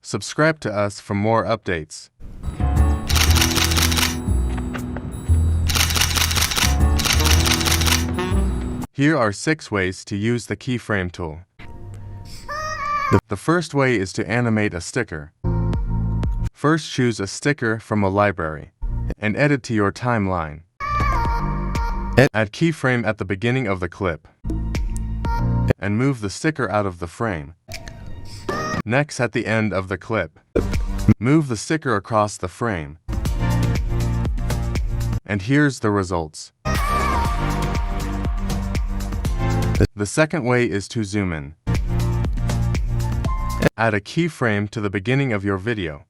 Subscribe to us for more updates. Here are 6 ways to use the keyframe tool. The first way is to animate a sticker. First, choose a sticker from a library and edit to your timeline. Add keyframe at the beginning of the clip and move the sticker out of the frame. Next, at the end of the clip, move the sticker across the frame. And here's the results. The second way is to zoom in. Add a keyframe to the beginning of your video.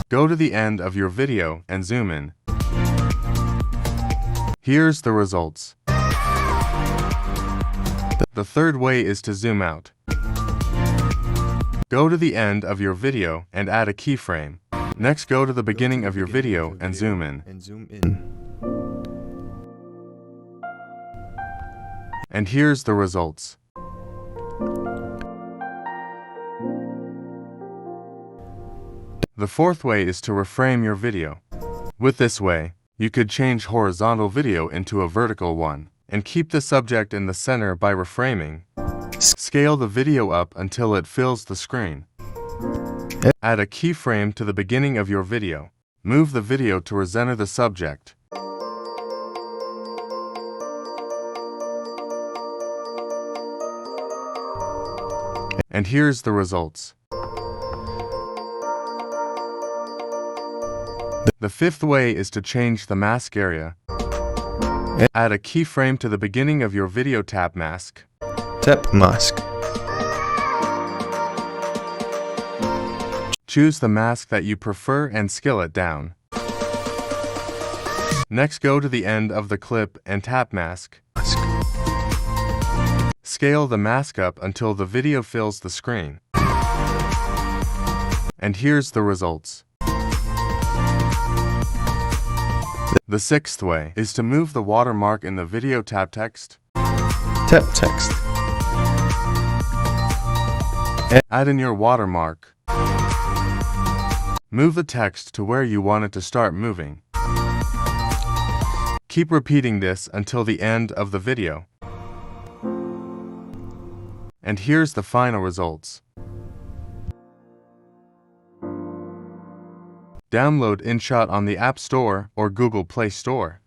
Go to the end of your video and zoom in. Here's the results. The third way is to zoom out. Go to the end of your video and add a keyframe. Next, go to the beginning of your video and zoom in. And here's the results. The fourth way is to reframe your video. With this way, you could change horizontal video into a vertical one and keep the subject in the center by reframing. Scale the video up until it fills the screen. Add a keyframe to the beginning of your video. Move the video to recenter the subject. And here's the results. The fifth way is to change the mask area. Add a keyframe to the beginning of your video tap mask. Tap mask. Choose the mask that you prefer and scale it down. Next, go to the end of the clip and tap mask. Scale the mask up until the video fills the screen. And here's the results. The sixth way is to move the watermark in the video tap text. Tap text. Add in your watermark. Move the text to where you want it to start moving. Keep repeating this until the end of the video. And here's the final results. Download InShot on the App Store or Google Play Store.